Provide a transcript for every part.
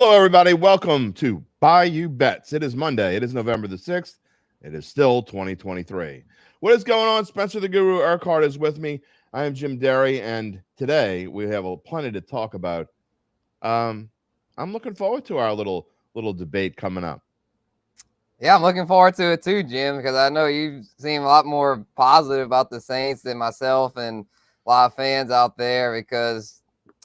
Hello, everybody. Welcome to Bayou Bets. It is Monday. It is November the 6th. It is still 2023. What is going on? Spencer the Guru Urquhart is with me. I am Jim Derry, and today we have plenty to talk about. I'm looking forward to our little debate coming up. Yeah, I'm looking forward to it too, Jim, because I know you seem a lot more positive about the Saints than myself and a lot of fans out there, because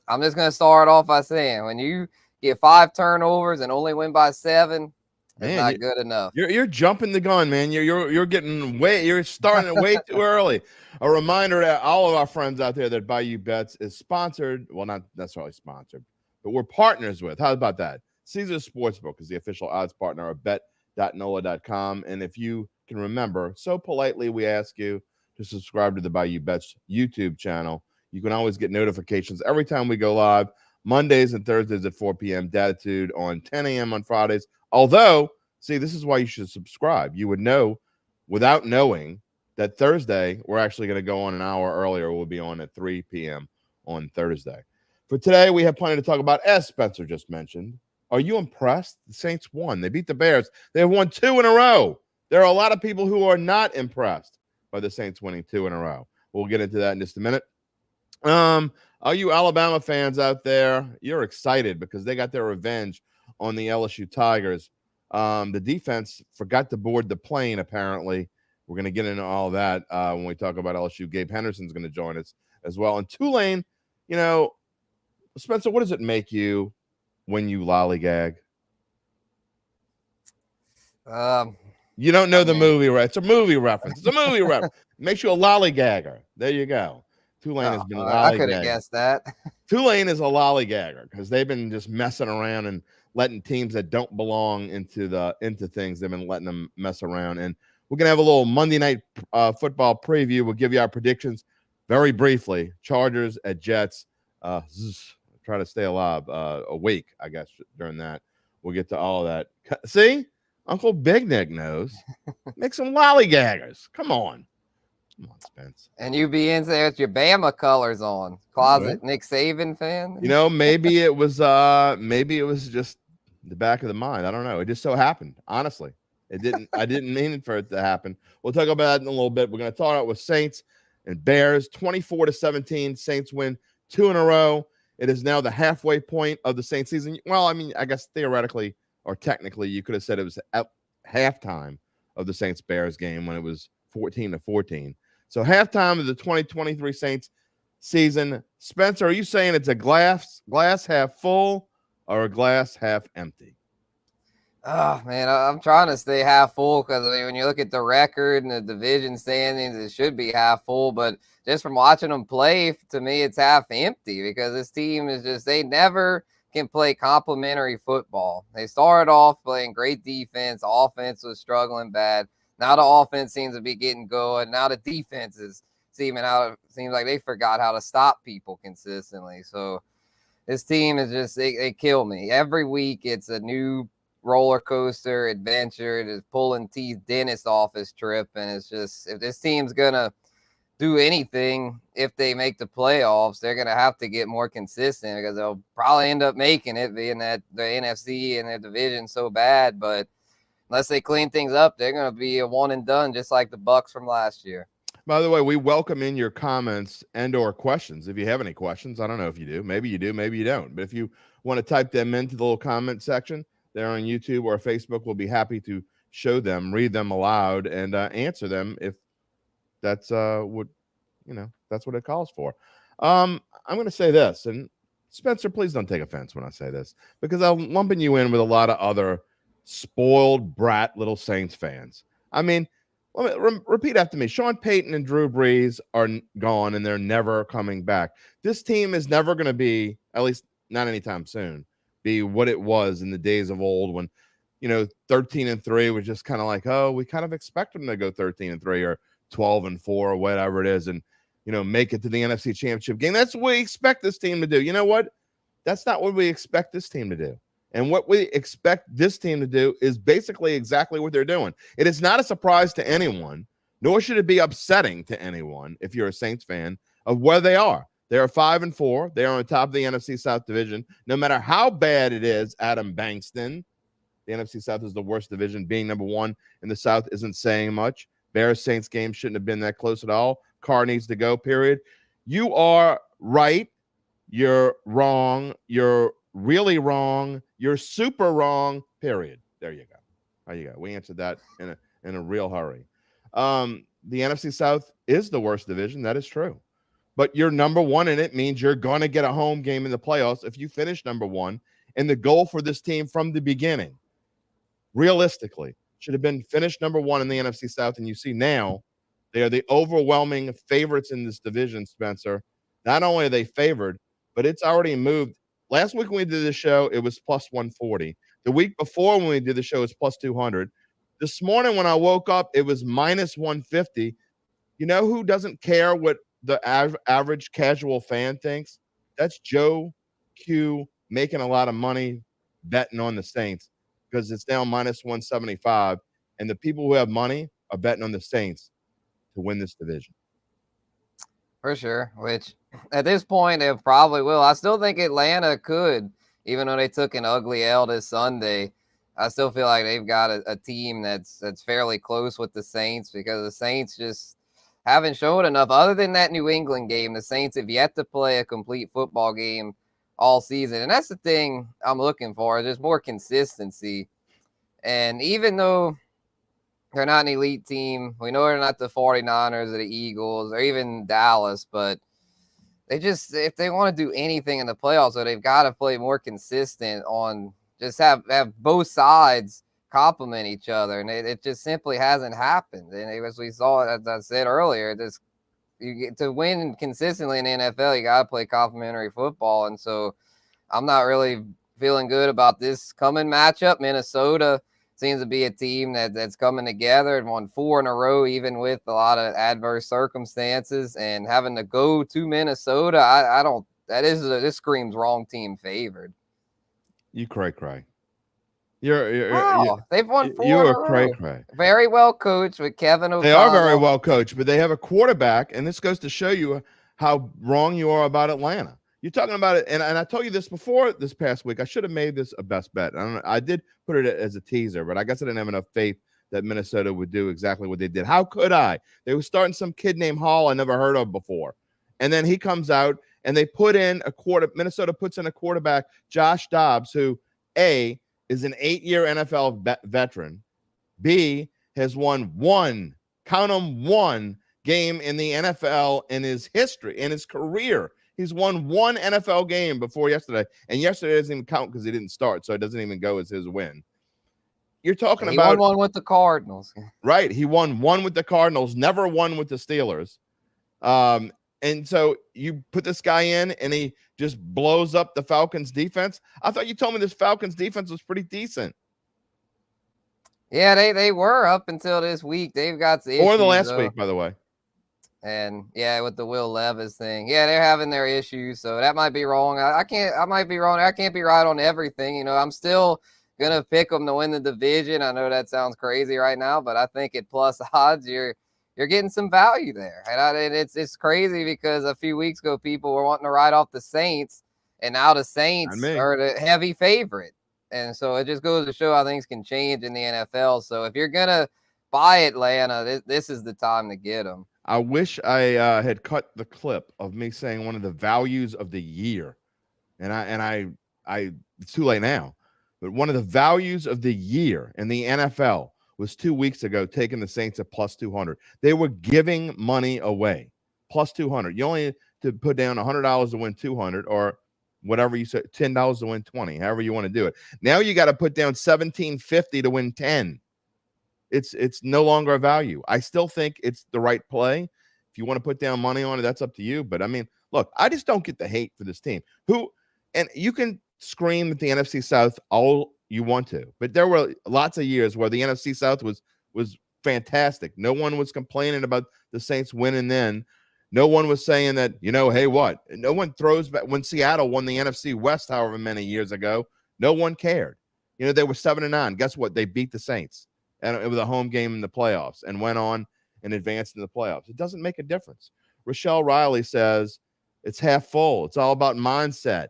I'm just going to start off by saying when you get 5 turnovers and only win by 7, it's not good enough. You're jumping the gun, man. You're starting it way too early. A reminder that all of our friends out there that Bayou Bets is sponsored, well, not necessarily sponsored, but we're partners with. How about that? Caesars Sportsbook is the official odds partner of bet.NOLA.com. And if you can remember, so politely we ask you to subscribe to the Bayou Bets YouTube channel. You can always get notifications every time we go live, Mondays and Thursdays at 4 p.m., Datitude on 10 a.m. on Fridays. Although, see, this is why you should subscribe. You would know without knowing that Thursday, we're actually going to go on an hour earlier. We'll be on at 3 p.m. on Thursday. For today, we have plenty to talk about, as Spencer just mentioned. Are you impressed? The Saints won. They beat the Bears. They have won 2 in a row. There are a lot of people who are not impressed by the Saints winning 2 in a row. We'll get into that in just a minute. All you Alabama fans out there, you're excited because they got their revenge on the LSU Tigers. The defense forgot to board the plane, apparently. We're going to get into all that when we talk about LSU. Gabe Henderson's going to join us as well. And Tulane, Spencer, what does it make you when you lollygag? You don't know the movie, right? It's a movie reference. It's a movie reference. It makes you a lollygagger. There you go. Tulane has been lollygagging. I could have guessed that. Tulane is a lollygagger because they've been just messing around and letting teams that don't belong into things. They've been letting them mess around. And we're going to have a little Monday night football preview. We'll give you our predictions very briefly. Chargers at Jets. Try to stay awake, I guess, during that. We'll get to all of that. See? Uncle Big Nick knows. Make some lollygaggers. Come on, Spence. And you be in there with your Bama colors on. Closet Nick Saban fan? Maybe it was just the back of the mind. I don't know. It just so happened. Honestly, I didn't mean for it to happen. We'll talk about that in a little bit. We're going to talk about with Saints and Bears. 24-17. Saints win 2 in a row. It is now the halfway point of the Saints season. Well, I mean, I guess theoretically or technically, you could have said it was at halftime of the Saints-Bears game when it was 14-14. So halftime of the 2023 Saints season. Spencer, are you saying it's a glass half full or a glass half empty? Oh, man, I'm trying to stay half full because, when you look at the record and the division standings, it should be half full. But just from watching them play, to me, it's half empty because this team is just – they never can play complimentary football. They started off playing great defense. Offense was struggling bad. Now the offense seems to be getting going. Now the defense is seems like they forgot how to stop people consistently. So this team is just they kill me. Every week it's a new roller coaster adventure. It is pulling teeth dentist office trip. And it's just, if this team's gonna do anything, if they make the playoffs, they're gonna have to get more consistent because they'll probably end up making it, being that the NFC and their division so bad. But unless they clean things up, they're going to be a one and done, just like the Bucs from last year. By the way, we welcome in your comments and or questions. If you have any questions, I don't know if you do. Maybe you do, maybe you don't. But if you want to type them into the little comment section there on YouTube or Facebook, we'll be happy to show them, read them aloud, and answer them if that's that's what it calls for. I'm going to say this, and Spencer, please don't take offense when I say this, because I'm lumping you in with a lot of other spoiled brat little Saints fans. I mean, let me repeat after me. Sean Payton and Drew Brees are gone, and they're never coming back. This team is never going to be, at least not anytime soon, be what it was in the days of old when, 13-3 was just kind of like, oh, we kind of expect them to go 13-3 or 12-4 or whatever it is, and make it to the NFC Championship game. That's what we expect this team to do. You know what? That's not what we expect this team to do. And what we expect this team to do is basically exactly what they're doing. It is not a surprise to anyone, nor should it be upsetting to anyone if you're a Saints fan of where they are. They are 5-4. They are on top of the NFC South division. No matter how bad it is, Adam Bankston, the NFC South is the worst division. Being number one in the South isn't saying much. Bears-Saints game shouldn't have been that close at all. Carr needs to go, period. You are right. You're wrong. You're really wrong. You're super wrong, period. There you go. There you go. We answered that in a real hurry. The NFC South is the worst division. That is true. But you're number one in it means you're going to get a home game in the playoffs if you finish number one. And the goal for this team from the beginning, realistically, should have been finish number one in the NFC South. And you see now they are the overwhelming favorites in this division, Spencer. Not only are they favored, but it's already moved. Last week when we did the show, it was plus 140. The week before when we did the show, it was plus 200. This morning when I woke up, it was minus 150. You know who doesn't care what the average casual fan thinks? That's Joe Q making a lot of money betting on the Saints because it's now minus 175. And the people who have money are betting on the Saints to win this division. For sure, which at this point they probably will. I still think Atlanta could, even though they took an ugly L this Sunday. I still feel like they've got a team that's fairly close with the Saints because the Saints just haven't shown enough. Other than that New England game, the Saints have yet to play a complete football game all season. And that's the thing I'm looking for, just more consistency. And even though they're not an elite team, we know they're not the 49ers or the Eagles or even Dallas, but they just, if they want to do anything in the playoffs, so they've got to play more consistent on just have both sides complement each other. And it just simply hasn't happened. And as we saw, as I said earlier, you get to win consistently in the NFL, you got to play complementary football. And so I'm not really feeling good about this coming matchup. Minnesota seems to be a team that's coming together and won 4 in a row, even with a lot of adverse circumstances. And having to go to Minnesota, I don't. This screams wrong team favored. You cray. They've won 4 You're in a row. cray. Very well coached with Kevin O'Connell. They are very well coached, but they have a quarterback, and this goes to show you how wrong you are about Atlanta. You're talking about it, and I told you this before this past week. I should have made this a best bet. I did put it as a teaser, but I guess I didn't have enough faith that Minnesota would do exactly what they did. How could I? They were starting some kid named Hall I never heard of before, and then he comes out, and they put in Minnesota puts in a quarterback, Josh Dobbs, who A, is an 8-year NFL veteran, B, has won one game in the NFL in his history, in his career. He's won one NFL game before yesterday, and yesterday doesn't even count because he didn't start, so it doesn't even go as his win. You're talking about he won one with the Cardinals. Right. He won one with the Cardinals, never won with the Steelers. And so you put this guy in, and he just blows up the Falcons defense. I thought you told me this Falcons defense was pretty decent. Yeah, they were up until this week. They've got the issues, or the last week, by the way. And yeah, with the Will Levis thing, yeah, they're having their issues. So that might be wrong. I might be wrong. I can't be right on everything. You know, I'm still gonna pick them to win the division. I know that sounds crazy right now, but I think at plus odds, you're getting some value there. And it's crazy because a few weeks ago, people were wanting to write off the Saints, and now the Saints are the heavy favorite. And so it just goes to show how things can change in the NFL. So if you're going to buy Atlanta, this is the time to get them. I wish I had cut the clip of me saying one of the values of the year. And it's too late now. But one of the values of the year in the NFL was 2 weeks ago, taking the Saints at plus 200. They were giving money away, plus 200. You only had to put down $100 to win 200, or whatever you said, $10 to win 20, however you want to do it. Now you got to put down $17.50 to win 10. It's no longer a value. I still think it's the right play. If you want to put down money on it, that's up to you. But I mean, look, I just don't get the hate for this team. And you can scream at the NFC South all you want to, but there were lots of years where the NFC South was fantastic. No one was complaining about the Saints winning then. No one was saying that, hey, what? No one throws back. When Seattle won the NFC West however many years ago, no one cared. They were 7-9. Guess what? They beat the Saints, and it was a home game in the playoffs, and went on and advanced in the playoffs. It doesn't make a difference. Rochelle Riley says, It's half full. It's all about mindset.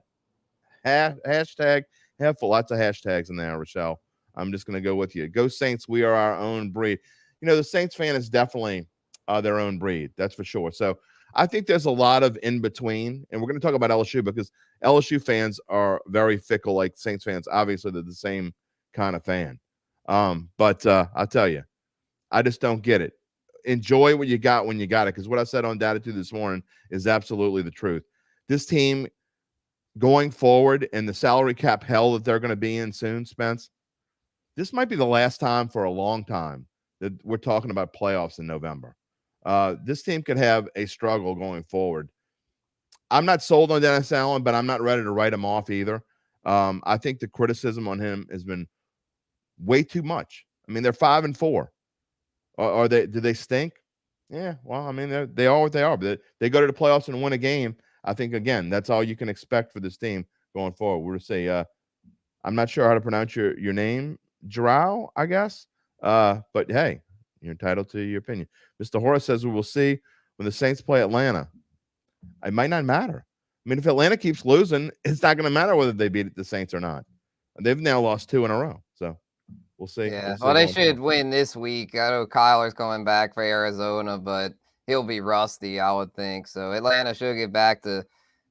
Hashtag half full. Lots of hashtags in there, Rochelle. I'm just going to go with you. Go Saints. We are our own breed. The Saints fan is definitely their own breed. That's for sure. So I think there's a lot of in between, and we're going to talk about LSU because LSU fans are very fickle, like Saints fans. Obviously, they're the same kind of fan. But I'll tell you, I just don't get it. Enjoy what you got when you got it, because what I said on Datitude this morning is absolutely the truth. This team going forward and the salary cap hell that they're going to be in soon, Spence, this might be the last time for a long time that we're talking about playoffs in November. This team could have a struggle going forward. I'm not sold on Dennis Allen, but I'm not ready to write him off either. I think the criticism on him has been way too much. I mean, they're 5-4. Are they? Do they stink? Yeah. Well, I mean, they are what they are. But they go to the playoffs and win a game. I think again, that's all you can expect for this team going forward. We're to say, I'm not sure how to pronounce your name, Jarrell, I guess. But hey, you're entitled to your opinion. Mr. Horace says we will see when the Saints play Atlanta. It might not matter. I mean, if Atlanta keeps losing, it's not going to matter whether they beat the Saints or not. They've now lost 2 in a row. So we'll see. Yeah, well, they should win this week. I know Kyler's coming back for Arizona, but he'll be rusty, I would think. So Atlanta should get back to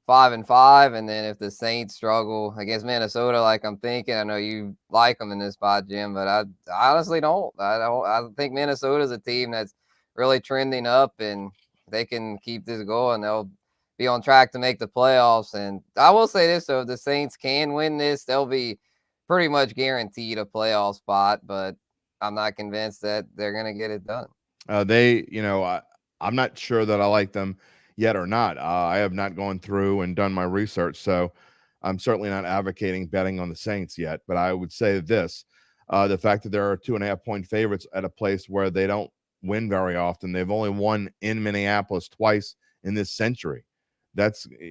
5-5, and then if the Saints struggle against Minnesota, like I'm thinking, I know you like them in this spot, Jim, but I honestly don't. I think Minnesota's a team that's really trending up, and they can keep this going. They'll be on track to make the playoffs. And I will say this, though, if the Saints can win this, they'll be pretty much guaranteed a playoff spot, but I'm not convinced that they're going to get it done. I'm not sure that I like them yet or not. I have not gone through and done my research, so I'm certainly not advocating betting on the Saints yet. But I would say this, the fact that there are 2.5-point favorites at a place where they don't win very often. They've only won in Minneapolis twice in this century.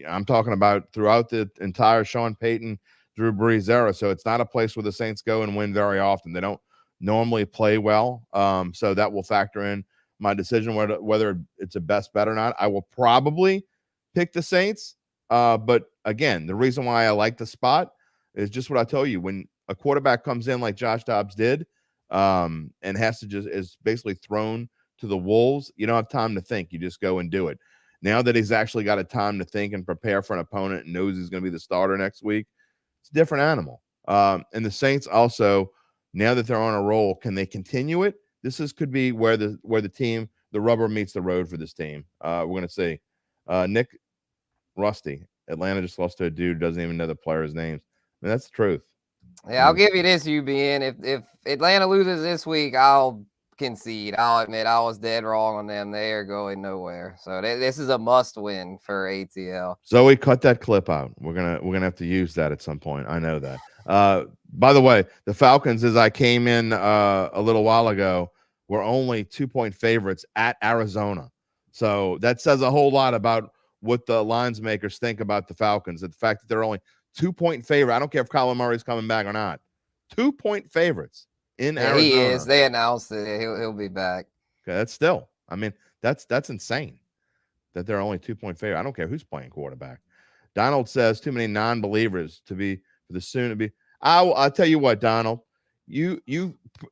I'm talking about throughout the entire Sean Payton, Drew Brees era. So it's not a place where the Saints go and win very often. They don't normally play well. So that will factor in my decision whether it's a best bet or not. I will probably pick the Saints. But again, the reason why I like the spot is just what I told you. When a quarterback comes in like Josh Dobbs did, and has to is basically thrown to the wolves, you don't have time to think. You just go and do it. Now that he's actually got a time to think and prepare for an opponent and knows he's going to be the starter next week, it's a different animal. And the Saints also, now that they're on a roll, can they continue it? Could be where the rubber meets the road for this team. We're going to see. Nick Rusty, Atlanta just lost to a dude who doesn't even know the players' names. I mean, that's the truth. Yeah, I'll give you this, UBN. If Atlanta loses this week, I'll concede. I'll admit I was dead wrong on them. They are going nowhere. So this is a must win for ATL. Zoe, cut that clip out. We're gonna have to use that at some point. I know that. By the way, the Falcons, as I came in a little while ago, were only 2-point favorites at Arizona. So that says a whole lot about what the lines makers think about the Falcons. The fact that they're only 2-point favorite. I don't care if Kyler Murray's coming back or not. 2-point favorites in Arizona. He is. They announced it. He'll be back. Okay, that's still. I mean, that's insane that they're only 2-point favorite. I don't care who's playing quarterback. Donald says too many non-believers to be for the soon to be. I'll tell you what, Donald. You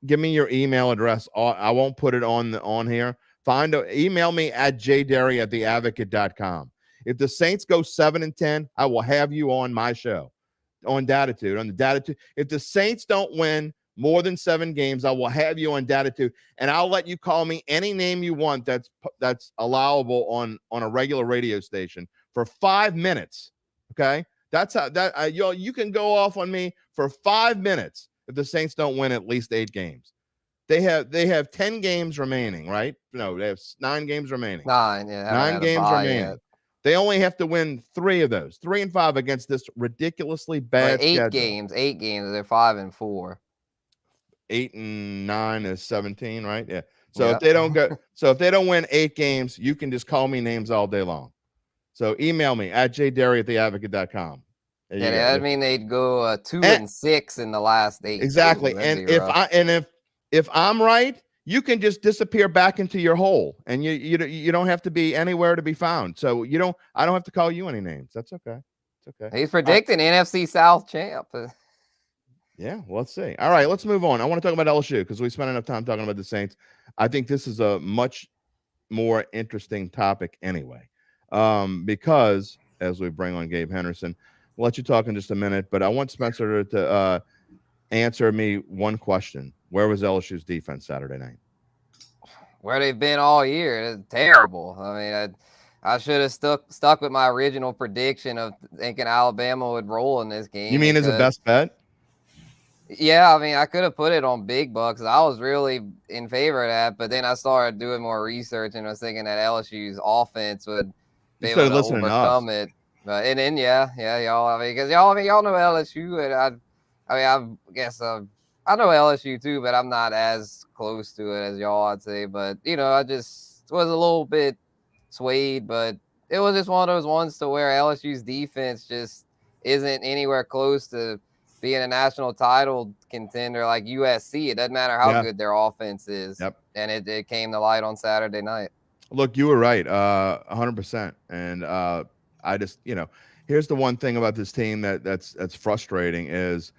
give me your email address. I won't put it on here. Email me at jderry@theadvocate.com. If the Saints go 7-10, I will have you on my show on Datitude. If the Saints don't win more than 7 games, I will have you on Datitude, and I'll let you call me any name you want that's allowable on a regular radio station for 5 minutes. Okay, that's how you can go off on me for 5 minutes if the Saints don't win at least 8 games. They have 10 games remaining, right? No, they have 9 games remaining. 9, yeah. 9 games remaining. Yet. They only have to win 3 of those, 3 and 5 against this ridiculously bad 8 schedule. games. 8 games. They're 5-4. 8 and 9 is 17, right? Yeah. So if they don't win 8 games, you can just call me names all day long. So email me at jderry@theadvocate.com. Yeah, I mean they'd go 2-6 in the last 8. Exactly. And if I'm right, you can just disappear back into your hole, and you don't have to be anywhere to be found. So I don't have to call you any names. That's okay. It's okay. He's predicting NFC South champ. Yeah, well, let's see. All right, let's move on. I want to talk about LSU because we spent enough time talking about the Saints. I think this is a much more interesting topic anyway, because as we bring on Gabe Henderson, we'll let you talk in just a minute, but I want Spencer to answer me one question. Where was LSU's defense Saturday night? Where they've been all year. It's terrible. I mean, I should have stuck with my original prediction of thinking Alabama would roll in this game. You mean as a best bet? Yeah, I mean, I could have put it on Big Bucks. I was really in favor of that, but then I started doing more research and was thinking that LSU's offense would be able to overcome it. And then, yeah, y'all. I mean, because y'all know LSU, and I guess I know LSU too, but I'm not as close to it as y'all, I'd say. But I just was a little bit swayed, but it was just one of those ones to where LSU's defense just isn't anywhere close to being a national title contender like USC. It doesn't matter how good their offense is. Yep. And it came to light on Saturday night. Look, you were right, 100%. And I just, here's the one thing about this team that's frustrating is,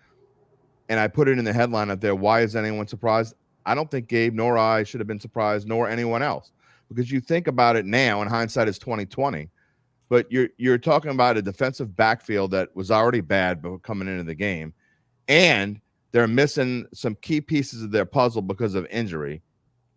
and I put it in the headline up there, why is anyone surprised? I don't think Gabe nor I should have been surprised, nor anyone else, because you think about it now, and hindsight is 2020. But you're talking about a defensive backfield that was already bad coming into the game, and they're missing some key pieces of their puzzle because of injury,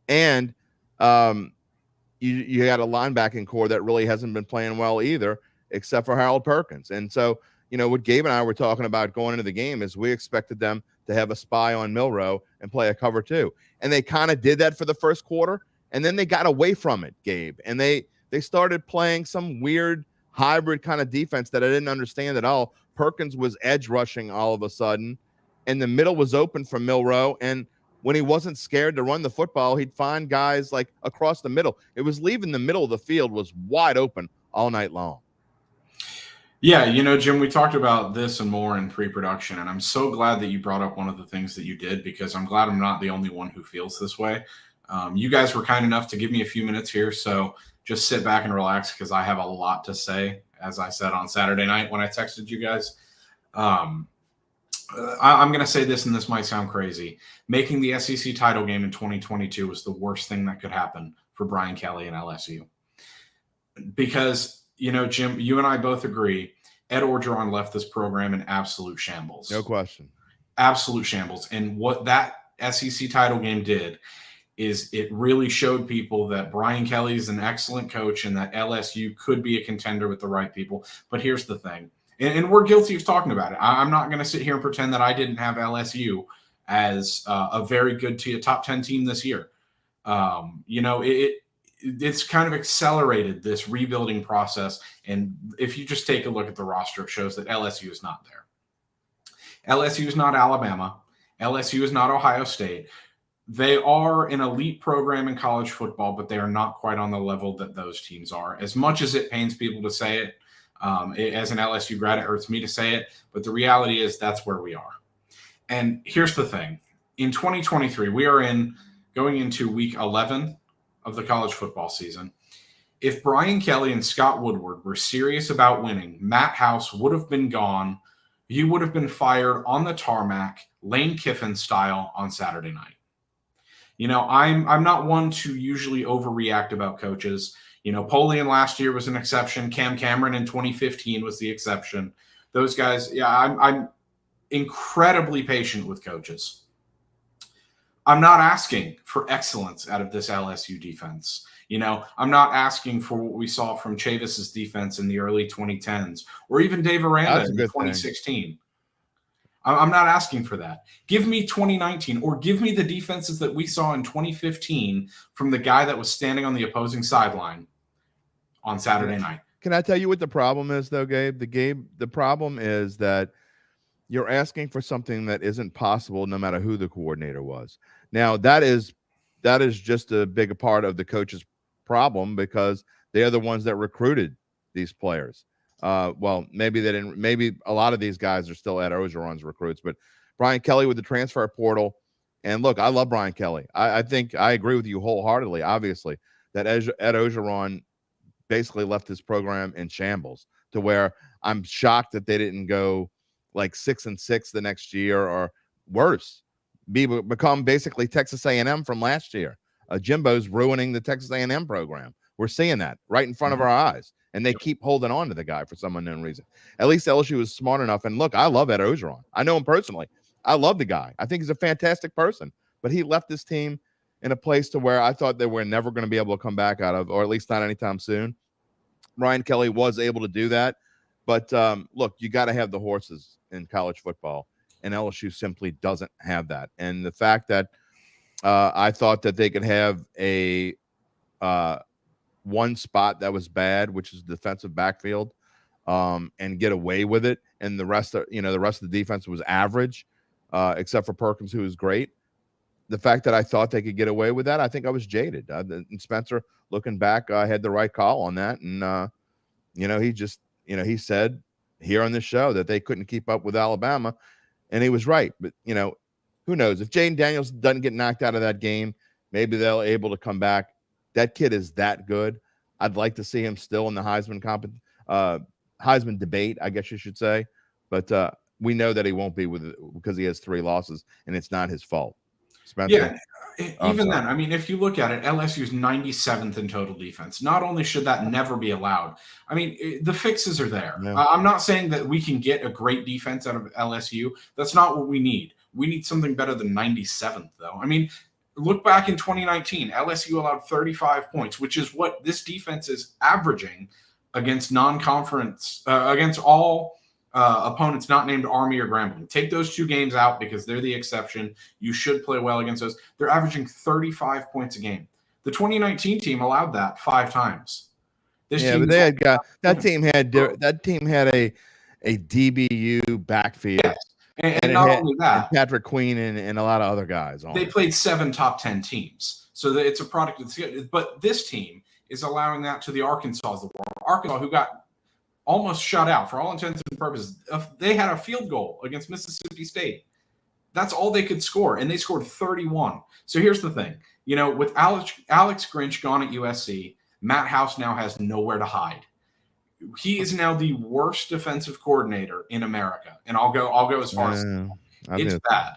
and you got a linebacking core that really hasn't been playing well either, except for Harold Perkins. And so, what Gabe and I were talking about going into the game is we expected them to have a spy on Milroe and play a cover 2, and they kind of did that for the first quarter, and then they got away from it, Gabe, and they started playing some weird hybrid kind of defense that I didn't understand at all. Perkins was edge rushing all of a sudden, and the middle was open for Milroe. And when he wasn't scared to run the football, he'd find guys like across the middle. It was leaving the middle of the field was wide open all night long. Yeah, Jim, we talked about this and more in pre-production, and I'm so glad that you brought up one of the things that you did, because I'm glad I'm not the only one who feels this way. You guys were kind enough to give me a few minutes here, so just sit back and relax, because I have a lot to say, as I said on Saturday night when I texted you guys. I'm going to say this, and this might sound crazy. Making the SEC title game in 2022 was the worst thing that could happen for Brian Kelly and LSU. Because, Jim, you and I both agree, Ed Orgeron left this program in absolute shambles. No question. Absolute shambles. And what that SEC title game did is it really showed people that Brian Kelly is an excellent coach and that LSU could be a contender with the right people. But here's the thing, and we're guilty of talking about it. I'm not going to sit here and pretend that I didn't have LSU as a very good top 10 team this year. It's kind of accelerated this rebuilding process. And if you just take a look at the roster, it shows that LSU is not there. LSU is not Alabama. LSU is not Ohio State. They are an elite program in college football, but they are not quite on the level that those teams are. As much as it pains people to say it, as an LSU grad, it hurts me to say it, but the reality is that's where we are. And here's the thing. In 2023, we are going into week 11 of the college football season. If Brian Kelly and Scott Woodward were serious about winning, Matt House would have been gone. You would have been fired on the tarmac, Lane Kiffin style, on Saturday night. I'm not one to usually overreact about coaches. Polian last year was an exception. Cam Cameron in 2015 was the exception. Those guys, I'm incredibly patient with coaches. I'm not asking for excellence out of this LSU defense. I'm not asking for what we saw from Chavis's defense in the early 2010s or even Dave Aranda in 2016. I'm not asking for that. Give me 2019, or give me the defenses that we saw in 2015 from the guy that was standing on the opposing sideline on Saturday night. Can I tell you what the problem is, though, Gabe? The problem is that you're asking for something that isn't possible no matter who the coordinator was. Now, that is just a big part of the coach's problem, because they are the ones that recruited these players. Well, maybe they didn't. Maybe a lot of these guys are still Ed Orgeron's recruits, but Brian Kelly with the transfer portal And look, I love Brian Kelly. I think I agree with you wholeheartedly, obviously, that Ed Orgeron basically left this program in shambles, to where I'm shocked that they didn't go like 6-6 the next year, or worse, become basically Texas A&M from last year. Jimbo's ruining the Texas A&M program. We're seeing that right in front of our eyes, and they keep holding on to the guy for some unknown reason. At least LSU was smart enough. And look, I love Ed Orgeron. I know him personally. I love the guy. I think he's a fantastic person, but he left this team in a place to where I thought they were never going to be able to come back out of, or at least not anytime soon. Ryan Kelly was able to do that. But look, you got to have the horses in college football, and LSU simply doesn't have that. And the fact that I thought that they could have a one spot that was bad, which is defensive backfield, and get away with it, and the rest of the defense was average, except for Perkins, who was great. The fact that I thought they could get away with that, I think I was jaded. And Spencer, looking back, had the right call on that, and he said here on this show that they couldn't keep up with Alabama, and he was right. But who knows? If Jaden Daniels doesn't get knocked out of that game, maybe they'll able to come back. That kid is that good. I'd like to see him still in the Heisman debate, I guess you should say. But we know that he won't be with it because he has 3 losses, and it's not his fault. Spencer? Yeah, even then, I mean, if you look at it, LSU's 97th in total defense. Not only should that never be allowed, I mean, the fixes are there. Yeah. I'm not saying that we can get a great defense out of LSU. That's not what we need. We need something better than 97th, though. I mean, look back in 2019, LSU allowed 35 points, which is what this defense is averaging against non-conference, against all opponents not named Army or Grambling. Take those 2 games out because they're the exception. You should play well against those. They're averaging 35 points a game. The 2019 team allowed that 5 times. But they had that team had a DBU backfield. Yes. And not only that, Patrick Queen and a lot of other guys. They played 7 top 10 teams, so that it's a product of the schedule. But this team is allowing that to the Arkansas of the world. Arkansas, who got almost shut out for all intents and purposes. They had a field goal against Mississippi State. That's all they could score, and they scored 31. So here's the thing. With Alex Grinch gone at USC, Matt House now has nowhere to hide. He is now the worst defensive coordinator in America, and I'll go as far as it's bad.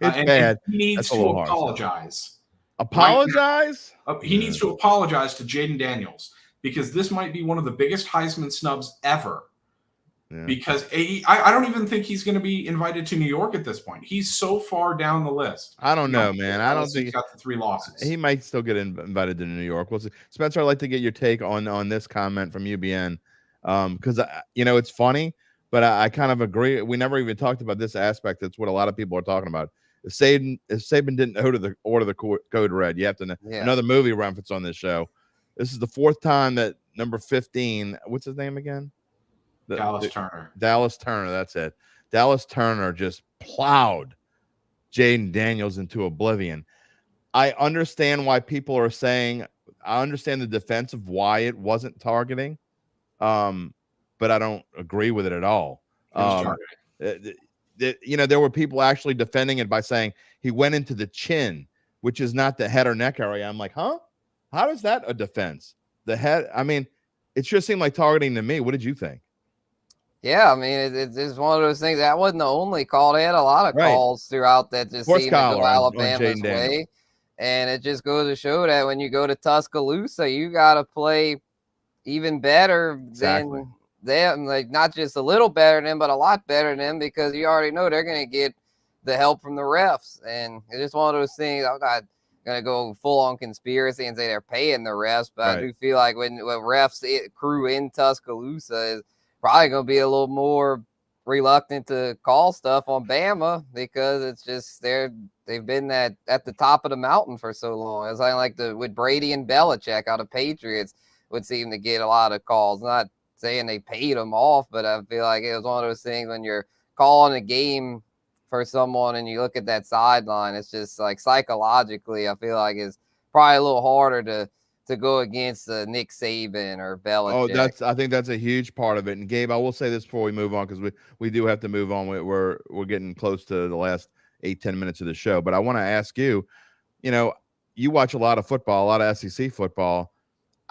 It's bad. He needs to apologize. Apologize? He needs to apologize to Jaden Daniels, because this might be one of the biggest Heisman snubs ever. Yeah. Because I don't even think he's going to be invited to New York at this point. He's so far down the list. I don't know, man. I don't think he's got the 3 losses. He might still get invited to New York. We'll see. Spencer, I'd like to get your take on this comment from UBN, because it's funny, but I kind of agree. We never even talked about this aspect. That's what a lot of people are talking about. If Saban didn't order the code red, you have to know. Yeah. Another movie reference on this show. This is the 4th time that number 15, what's his name again? Turner. Dallas Turner, that's it. Dallas Turner just plowed Jaden Daniels into oblivion. I understand why people are saying, I understand the defense of why it wasn't targeting, but I don't agree with it at all. There were people actually defending it by saying he went into the chin, which is not the head or neck area. I'm like, huh? How is that a defense? The head, I mean, it sure seemed like targeting to me. What did you think? Yeah, I mean, it's one of those things. That wasn't the only call. They had a lot of calls throughout that just seemed to go Alabama's way. And it just goes to show that when you go to Tuscaloosa, you got to play even better than them. Like, not just a little better than them, but a lot better than them, because you already know they're going to get the help from the refs. And it's just one of those things. I'm not going to go full on conspiracy and say they're paying the refs, but I do feel like when refs crew in Tuscaloosa is probably going to be a little more reluctant to call stuff on Bama, because it's just they've been at the top of the mountain for so long. It's like with Brady and Belichick out of Patriots would seem to get a lot of calls. Not saying they paid them off, but I feel like it was one of those things when you're calling a game for someone and you look at that sideline, it's just like psychologically, I feel like it's probably a little harder to go against Nick Saban or Belichick. I think that's a huge part of it. And Gabe, I will say this before we move on, because we do have to move on. We're getting close to the last 8-10 minutes of the show. But I want to ask you, you watch a lot of football, a lot of SEC football.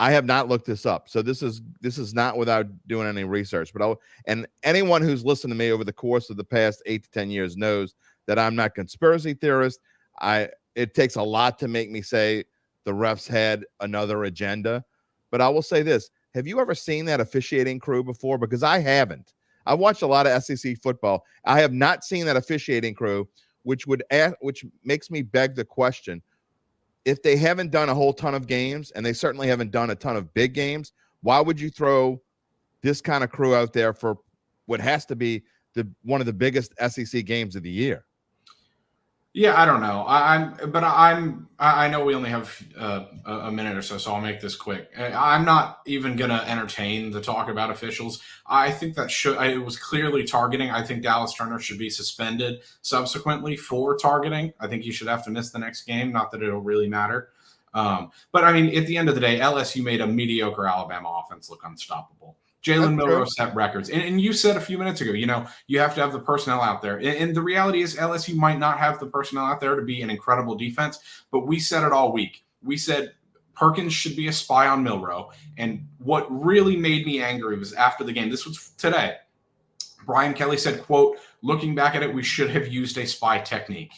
I have not looked this up, so this is not without doing any research. But and anyone who's listened to me over the course of the past 8 to 10 years knows that I'm not conspiracy theorist. It takes a lot to make me say the refs had another agenda. But I will say this: have you ever seen that officiating crew before? Because I haven't. I've watched a lot of SEC football. I have not seen that officiating crew, which makes me beg the question. If they haven't done a whole ton of games, and they certainly haven't done a ton of big games, why would you throw this kind of crew out there for what has to be one of the biggest SEC games of the year? Yeah, I don't know. I know we only have a minute or so I'll make this quick. I'm not even going to entertain the talk about officials. I think that it was clearly targeting. I think Dallas Turner should be suspended subsequently for targeting. I think he should have to miss the next game. Not that it'll really matter. But I mean, at the end of the day, LSU made a mediocre Alabama offense look unstoppable. Jalen Milroe set records. And you said a few minutes ago, you have to have the personnel out there. And the reality is LSU might not have the personnel out there to be an incredible defense, but we said it all week. We said Perkins should be a spy on Milroe. And what really made me angry was after the game, this was today, Brian Kelly said, quote, looking back at it, we should have used a spy technique.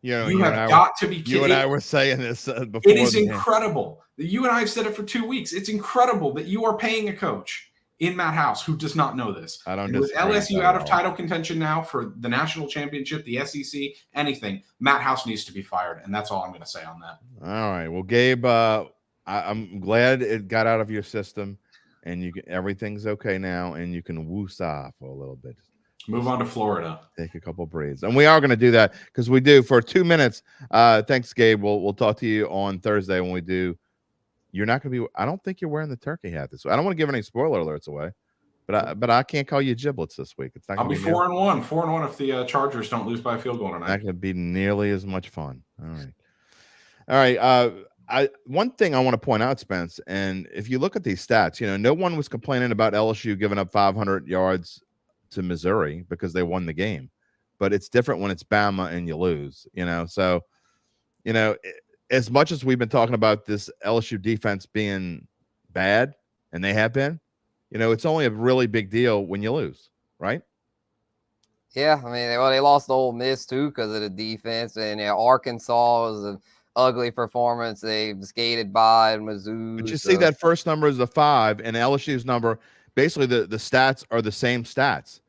You have got to be kidding. You and I were saying this before. It is incredible. You and I have said it for 2 weeks. It's incredible that you are paying a coach in Matt House who does not know this. I don't. With LSU out of title contention now for the national championship, the SEC, anything, Matt House needs to be fired, and that's all I'm going to say on that. All right. Well, Gabe, I'm glad it got out of your system, and everything's okay now, and you can woosah for a little bit. Move on to Florida. Take a couple breathes. And we are going to do that because we do for 2 minutes. Thanks, Gabe. We'll talk to you on Thursday when we do. You're not going to be – I don't think you're wearing the turkey hat this week. I don't want to give any spoiler alerts away, but I can't call you giblets this week. It's not I'll be 4-1. 4-1 if the Chargers don't lose by a field goal tonight. Not going to be nearly as much fun. All right. One thing I want to point out, Spence, and if you look at these stats, no one was complaining about LSU giving up 500 yards to Missouri because they won the game, but it's different when it's Bama and you lose, so as much as we've been talking about this LSU defense being bad, and they have been, it's only a really big deal when you lose, right? Yeah, I mean, they lost to Ole Miss too because of the defense, and Arkansas was an ugly performance. They skated by Mizzou. But you see that first number is a 5, and LSU's number, basically the stats are the same stats.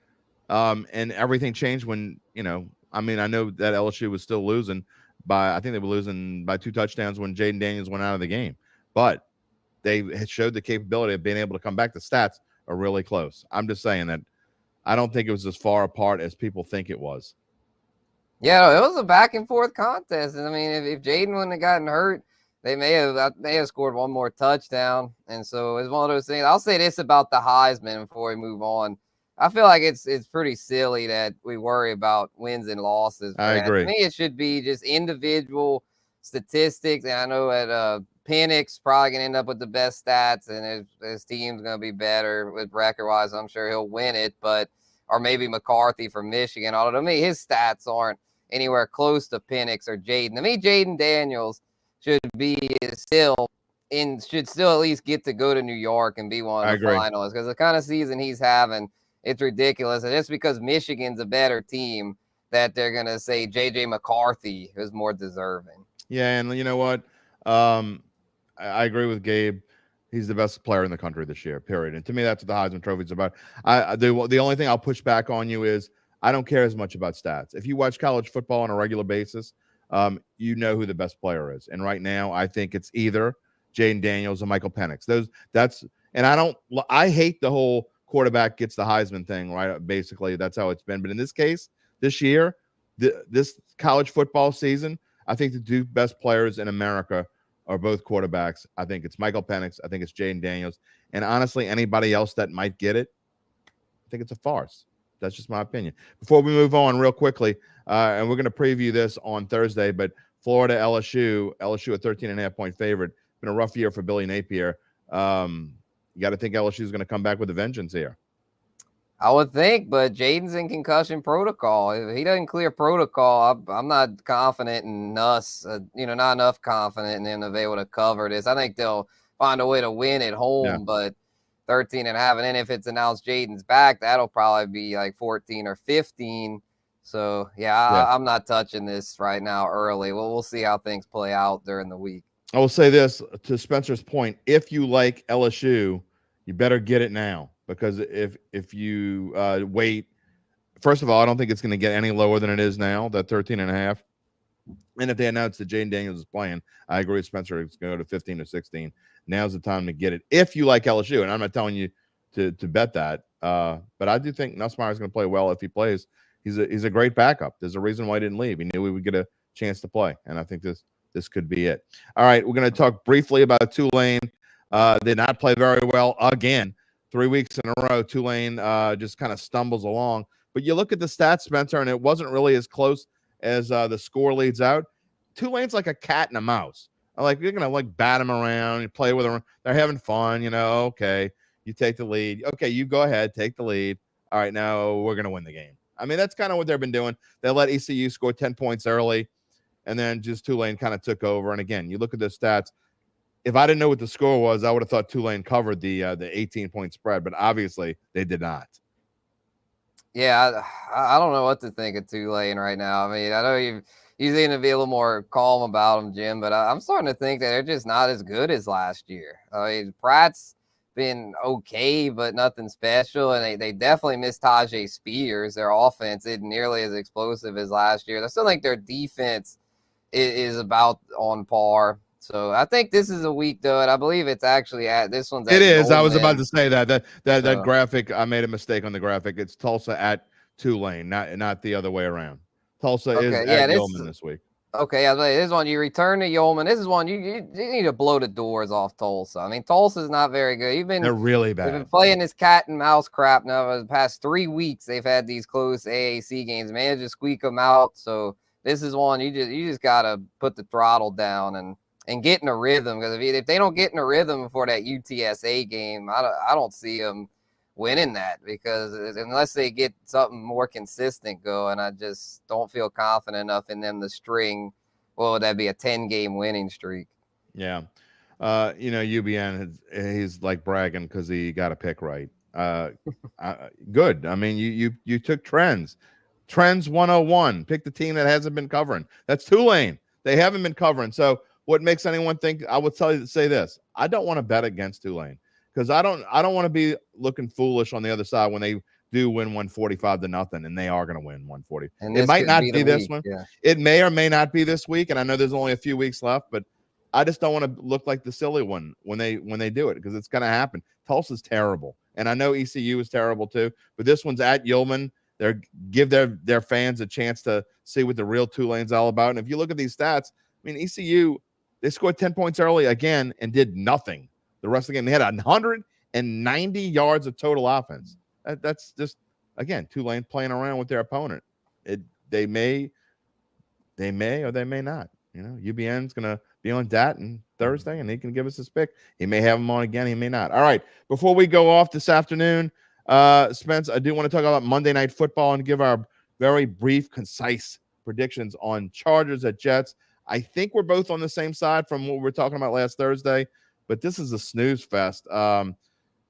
And everything changed when, I know that LSU was still losing I think they were losing by 2 touchdowns when Jaden Daniels went out of the game, but they had showed the capability of being able to come back. The stats are really close. I'm just saying that I don't think it was as far apart as people think it was. Yeah, it was a back and forth contest. And I mean, if Jaden wouldn't have gotten hurt, they may have scored one more touchdown. And so it's one of those things. I'll say this about the Heisman before we move on. I feel like it's pretty silly that we worry about wins and losses. I agree. To me, it should be just individual statistics. And I know that Penix probably going to end up with the best stats, and his team's going to be better with record-wise. I'm sure he'll win it, or maybe McCarthy from Michigan. Although to me, his stats aren't anywhere close to Penix or Jaden. To me, Jaden Daniels should still at least get to go to New York and be one of the finalists, because the kind of season he's having, it's ridiculous. And just because Michigan's a better team, that they're going to say J.J. McCarthy is more deserving. Yeah, and you know what? I agree with Gabe. He's the best player in the country this year, period. And to me, that's what the Heisman Trophy is about. The only thing I'll push back on you is I don't care as much about stats. If you watch college football on a regular basis, you know who the best player is. And right now, I think it's either Jaden Daniels or Michael Penix. I hate the whole quarterback gets the Heisman thing, right? Basically, that's how it's been. But in this case, this year, this college football season, I think the 2 best players in America are both quarterbacks. I think it's Michael Penix. I think it's Jaden Daniels. And honestly, anybody else that might get it, I think it's a farce. That's just my opinion. Before we move on real quickly, and we're going to preview this on Thursday, but Florida, LSU a 13.5-point favorite. Been a rough year for Billy Napier. You got to think LSU is going to come back with a vengeance here. I would think, but Jaden's in concussion protocol. If he doesn't clear protocol, I'm not confident in us. Not enough confident in them to be able to cover this. I think they'll find a way to win at home, but 13.5. And then if it's announced Jaden's back, that'll probably be like 14 or 15. So, I'm not touching this right now early. We'll see how things play out during the week. I will say this to Spencer's point: if you like LSU, you better get it now, because if you wait, first of all, I don't think it's going to get any lower than it is now, that 13.5. And if they announce that Jaden Daniels is playing, I agree with Spencer. It's going to go to 15 or 16. Now's the time to get it if you like LSU. And I'm not telling you to bet that, but I do think Nussmeier is going to play well if he plays. He's a great backup. There's a reason why he didn't leave. He knew we would get a chance to play, and I think this could be it. All right, we're going to talk briefly about Tulane. Did not play very well again. 3 weeks in a row, Tulane just kind of stumbles along. But you look at the stats, Spencer, and it wasn't really as close as the score leads out. Tulane's like a cat and a mouse. Like, you're going to bat them around and play with them. They're having fun, okay. You take the lead. Okay, you go ahead, take the lead. All right, now we're going to win the game. I mean, that's kind of what they've been doing. They let ECU score 10 points early, and then just Tulane kind of took over. And again, you look at the stats. If I didn't know what the score was, I would have thought Tulane covered the 18-point spread, but obviously they did not. Yeah, I don't know what to think of Tulane right now. I mean, I know you seem to be a little more calm about them, Jim, but I'm starting to think that they're just not as good as last year. I mean, Pratt's been okay, but nothing special, and they definitely missed Tajay Spears. Their offense isn't nearly as explosive as last year. I still think their defense is about on par. So I think this is a week, though, and I believe it's actually this one's. It is. I was about to say that graphic. I made a mistake on the graphic. It's Tulsa at Tulane, not the other way around. Tulsa is at Yeoman this week. Okay, this is one you return to Yeoman. This is one you need to blow the doors off Tulsa. I mean, Tulsa's not very good. They're really bad. They've been playing this cat and mouse crap now for the past 3 weeks. They've had these close AAC games, managed to squeak them out. So this is one you just gotta put the throttle down and get in a rhythm, because if they don't get in a rhythm before that UTSA game, I don't see them winning that, because unless they get something more consistent going, I just don't feel confident enough in them to string. Well, would that be a 10-game winning streak? Yeah. UBN, he's like bragging because he got a pick right. Good. I mean, you took Trends 101. Pick the team that hasn't been covering. That's Tulane. They haven't been covering. So what makes anyone think? I would say this: I don't want to bet against Tulane, because I don't want to be looking foolish on the other side when they do win 145-0, and they are going to win 140. It might not be this one. Yeah. It may or may not be this week, and I know there's only a few weeks left, but I just don't want to look like the silly one when they do it, because it's going to happen. Tulsa's terrible, and I know ECU is terrible too, but this one's at Yeoman. They give their fans a chance to see what the real Tulane's all about. And if you look at these stats, I mean, ECU, they scored 10 points early again and did nothing the rest of the game. They had 190 yards of total offense. That's just, again, Tulane playing around with their opponent. They may or they may not. UBN's going to be on Datton Thursday, and he can give us his pick. He may have him on again. He may not. All right. Before we go off this afternoon, Spence, I do want to talk about Monday Night Football and give our very brief, concise predictions on Chargers at Jets. I think we're both on the same side from what we were talking about last Thursday, but this is a snooze fest.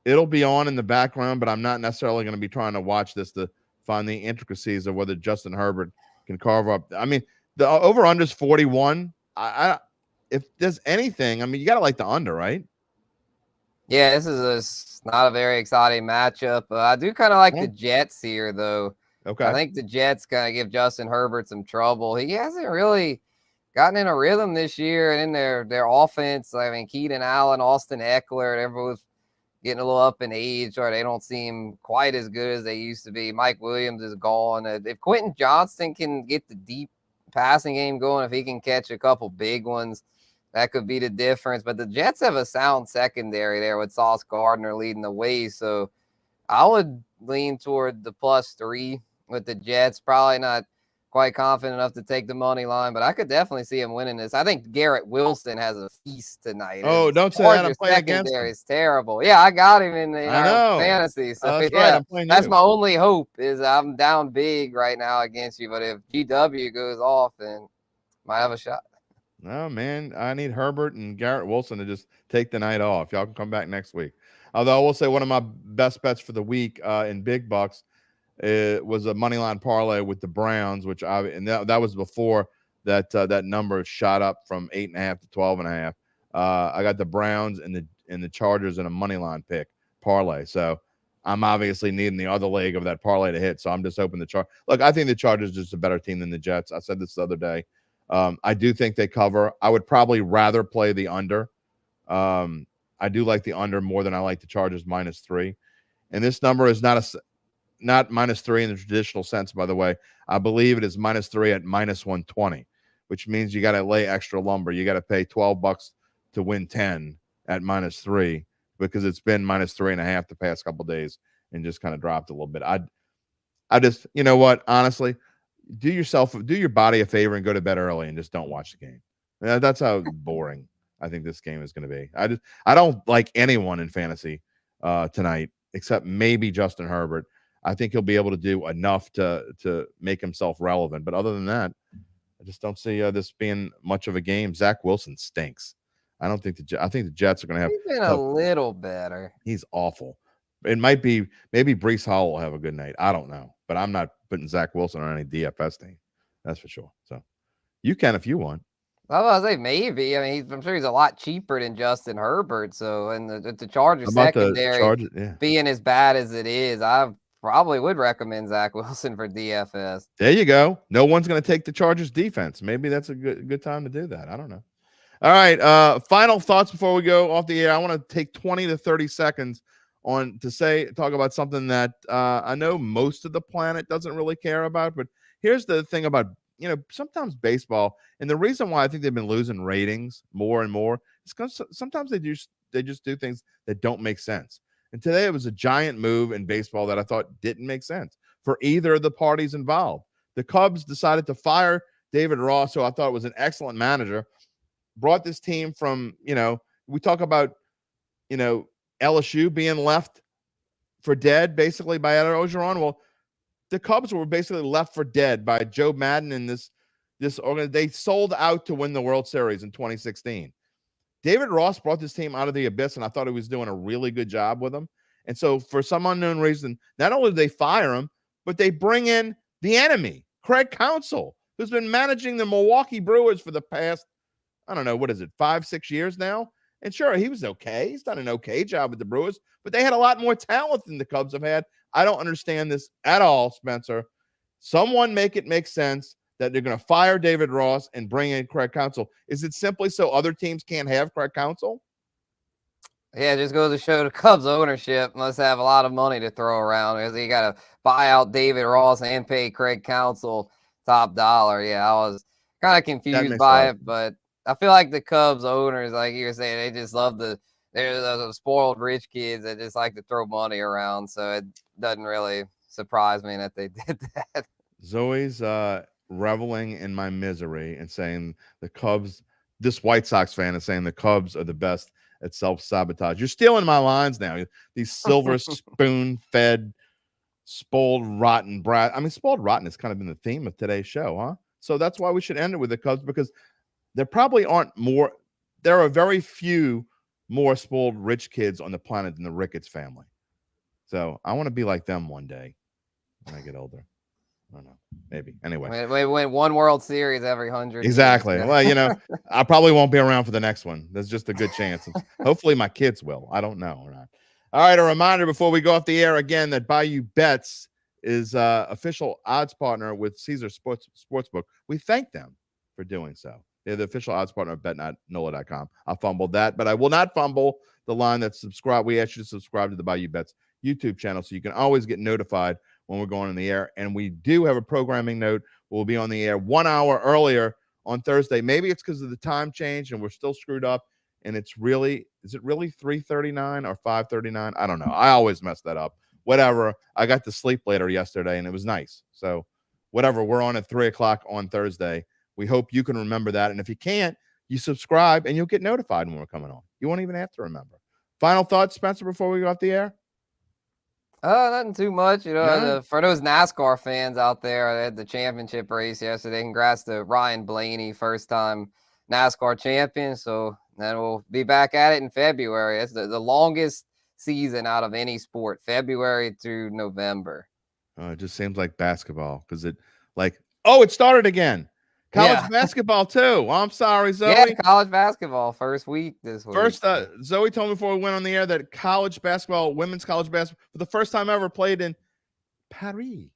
It'll be on in the background, but I'm not necessarily going to be trying to watch this to find the intricacies of whether Justin Herbert can carve up. I mean, the over-under is 41. If there's anything, I mean, you got to like the under, right? Yeah, this is not a very exciting matchup. I do kind of like the Jets here, though. Okay. I think the Jets kind of give Justin Herbert some trouble. He hasn't really gotten in a rhythm this year, and in their offense, I mean, Keaton Allen, Austin Eckler, they're both getting a little up in age, or they don't seem quite as good as they used to be. Mike Williams is gone. If Quentin Johnston can get the deep passing game going, if he can catch a couple big ones, that could be the difference. But the Jets have a sound secondary there with Sauce Gardner leading the way, so I would lean toward the +3 with the Jets. Probably not quite confident enough to take the money line, but I could definitely see him winning this. I think Garrett Wilson has a feast tonight. Oh, don't say that. I'm playing against him. Secondary is terrible. Yeah, I got him in I our know. fantasy. So That's yeah, right. I'm playing that's you. my only hope is I'm down big right now against you. But if GW goes off, then might have a shot. No, man, I need Herbert and Garrett Wilson to just take the night off. Y'all can come back next week. Although I will say one of my best bets for the week in big bucks was a money line parlay with the Browns, which that was before that number shot up from 8.5 to 12.5. I got the Browns and the Chargers in a money line pick parlay. So I'm obviously needing the other leg of that parlay to hit. So I'm just hoping look, I think the Chargers are just a better team than the Jets. I said this the other day. I do think they cover. I would probably rather play the under. I do like the under more than I like the Chargers -3. And this number is not -3 in the traditional sense, by the way. I believe it is -3 at -120, which means you got to lay extra lumber. You got to pay $12 to win 10 at -3 because it's been -3.5 the past couple of days and just kind of dropped a little bit. I just, you know what, honestly, do your body a favor and go to bed early and just don't watch the game. That's how boring I think this game is going to be. I don't like anyone in fantasy tonight except maybe Justin Herbert. I think he'll be able to do enough to make himself relevant. But other than that, I just don't see this being much of a game. Zach Wilson stinks. I think the Jets are going to have. He's been a little better. He's awful. It might be maybe Breece Hall will have a good night. I don't know, but I'm not putting Zach Wilson on any DFS team. That's for sure. So you can if you want. I was gonna say maybe. I mean, I'm sure he's a lot cheaper than Justin Herbert. So, and the Chargers secondary being as bad as it is, I probably would recommend Zach Wilson for DFS. There you go. No one's going to take the Chargers defense. Maybe that's a good time to do that. I don't know. All right. Final thoughts before we go off the air. I want to take 20 to 30 seconds talk about something that I know most of the planet doesn't really care about. But here's the thing about, sometimes baseball, and the reason why I think they've been losing ratings more and more is because sometimes they just do things that don't make sense. And today it was a giant move in baseball that I thought didn't make sense for either of the parties involved. The Cubs decided to fire David Ross, who I thought was an excellent manager, brought this team from, we talk about, LSU being left for dead basically by Ed Ogeron. Well, the Cubs were basically left for dead by Joe Madden and this organization. They sold out to win the World Series in 2016. David Ross brought this team out of the abyss, and I thought he was doing a really good job with them. And so for some unknown reason, not only did they fire him, but they bring in the enemy, Craig Counsell, who's been managing the Milwaukee Brewers for the past, 5-6 years now. And sure, he was okay. He's done an okay job with the Brewers, but they had a lot more talent than the Cubs have had. I don't understand this at all, Spencer. Someone make it make sense that they're going to fire David Ross and bring in Craig Counsell. Is it simply so other teams can't have Craig Counsell? Yeah, it just goes to show the Cubs ownership must have a lot of money to throw around because you got to buy out David Ross and pay Craig Counsell top dollar. Yeah, I was kind of confused by it, but I feel like the Cubs owners, like you were saying, they just love they're those spoiled rich kids that just like to throw money around. So it doesn't really surprise me that they did that. Zoe's reveling in my misery and saying the Cubs, this White Sox fan is saying the Cubs are the best at self-sabotage. You're stealing my lines now. These silver spoon-fed, spoiled rotten brat. I mean, spoiled rotten has kind of been the theme of today's show, huh? So that's why we should end it with the Cubs, because there probably aren't more. There are very few more spoiled rich kids on the planet than the Ricketts family. So I want to be like them one day when I get older. I don't know. Maybe. Anyway. We win one World Series every 100 Exactly. years. Well, I probably won't be around for the next one. There's just a good chance. Hopefully my kids will. I don't know. All right. A reminder before we go off the air again that Bayou Bets is official odds partner with Caesar Sportsbook. We thank them for doing so. They're the official odds partner of NOLA.com. I fumbled that, but I will not fumble the line that's subscribe. We ask you to subscribe to the Bayou Bets YouTube channel so you can always get notified when we're going on the air. And we do have a programming note. We'll be on the air 1 hour earlier on Thursday. Maybe it's because of the time change and we're still screwed up. And is it really 3:39 or 5:39? I don't know. I always mess that up. Whatever. I got to sleep later yesterday and it was nice. So whatever. We're on at 3:00 on Thursday. We hope you can remember that. And if you can't, you subscribe and you'll get notified when we're coming on. You won't even have to remember. Final thoughts, Spencer, before we go off the air? Nothing too much. Yeah. For those NASCAR fans out there, I had the championship race yesterday. Congrats to Ryan Blaney, first time NASCAR champion. So then we'll be back at it in February. It's the longest season out of any sport, February through November. It just seems like basketball because it started again. College basketball too. Oh, I'm sorry, Zoe. Yeah, college basketball first week this week. First, Zoe told me before we went on the air that college basketball, women's college basketball, for the first time ever, played in Paris.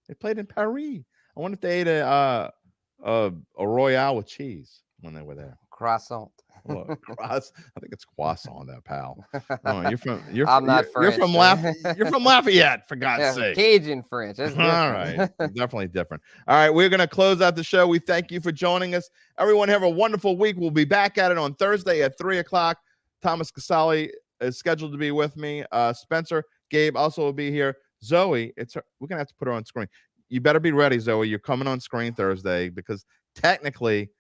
They played in Paris. I wonder if they ate a Royale with cheese when they were there. Croissant. Well, I think it's croissant, that pal. Oh, you're I'm not French. You're from Lafayette, for God's sake. Cajun French. That's all right, definitely different. All right, we're gonna close out the show. We thank you for joining us. Everyone have a wonderful week. We'll be back at it on Thursday at 3:00. Thomas Casale is scheduled to be with me. Spencer, Gabe also will be here. Zoe, we're gonna have to put her on screen. You better be ready, Zoe. You're coming on screen Thursday because technically,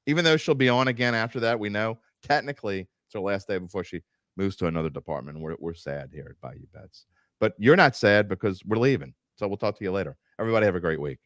even though she'll be on again after that, we know technically it's her last day before she moves to another department. We're sad here at Bayou Bets. But you're not sad because we're leaving. So we'll talk to you later. Everybody have a great week.